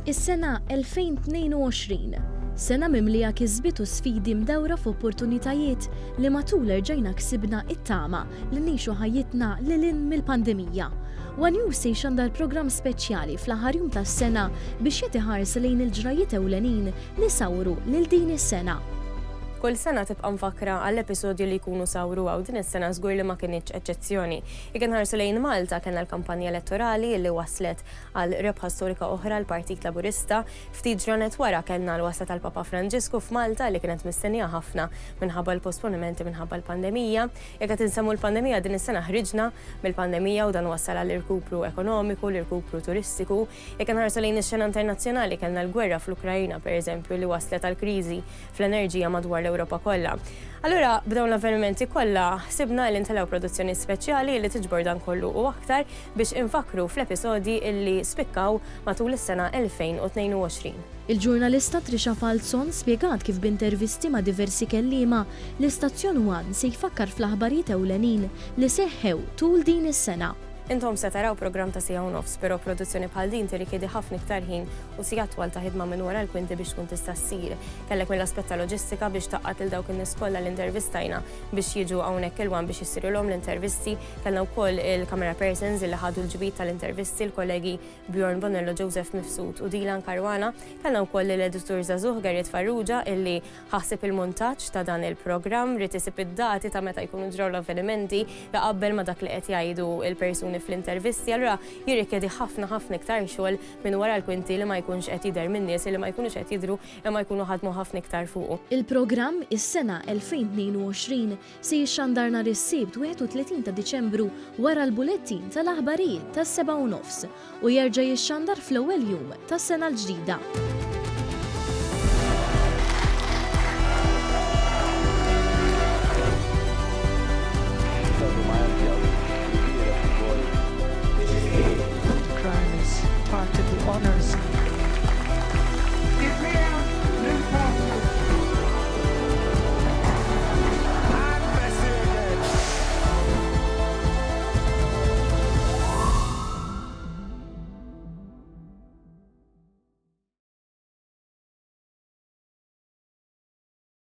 Is-sena 2022, sena mimlija kisbiet u sfidi mdewra f'opportunitajiet li matul erġajna ksibna it-tama li ngħixu ħajjitna lilin mill-pandemija. One News se jxandar programm speċjali fl-aħħar jum tas-sena biex jitiħares lejn il-ġrajiet ewlenin li sawru lil din is-sena. Kull sena tibqa' mfakra għall-episodju li jkunu sawru għaw din is-sena żgur li ma kienx eċċezzjoni. Jekk inħarsu lejn Malta kellna l-kampanja elettorali li waslet għal rebħa storika oħra l-Partit Laburista. Ftit ġranet wara kellna l-wasla tal-Papa Franġisku f'Malta li kienet mistennija ħafna minħabba l-posponimenti minħabba l-pandemija. Jekk qed insemmu l-pandemija din is-sena ħriġna mill-pandemija u dan wassal għall irkupru ekonomiku, l-irkupru turistiku. Jekk inħarsu lejn ix-xena internazzjonali kellna l-gwerra fl-Ukrajna pereżempju li waslet għal kriżi fl-enerġija madwar l-Ewropa kollha. Allura b'dawn l-avvenimenti kollha ħsibna li ntellgħu produzzjoni speċjali li tiġbor dan kollu u aktar biex infakru fl-episodji illi spikkaw matul is-sena 2022. Il-ġurnalista Trisha Falzon spjegat kif b'intervisti ma' diversi kelliema l-istazzjon 1 se jfakkar fl-aħbarijiet ewlenin li seħħew tul din is-sena. Intom se taraw programm ta' sija u nofs, però produzzjoni bħal din tirrikjedi ħafna iktar ħin u sija twal ta' ħidma minn wara l-kwinti biex tkun tista' ssir. Kellek mill-aspett ta' loġistika biex taqqat il dawk in-nies kollha l-intervistajna biex jiġu hawnhekk ilwan biex jissirulhom l-intervisti. Kellna wkoll il-camera persons li ħadu l-ġbit tal-intervisti l-kollegi Bjorn Bonello, Joseph Mifsud u Dilan Karwana. Kellna wkoll l-editur Żagħżugħ Gerrit Farrugia illi ħassib il-montaġġ ta' dan il-programm, rid isib id-dati ta' meta jkunu ġraw l-avvenimenti qabel ma dak li qed jgħidu il-persuni fl-intervisti, allura jirrikjedi ħafna iktar xogħol minn wara l-kwinti li ma jkunx qed jidher min-nies li ma jkunux qed jidhru imma jkunu ħadmu ħafna iktar fuqu. Il-programm is-sena 2022 se jixxandar nhar is-Sibt 31 ta' Diċembru wara l-bulettin tal-aħbarijiet tas-7:30 u jerġa' jixxandar fl-ewwel jum tas-sena l-ġdida.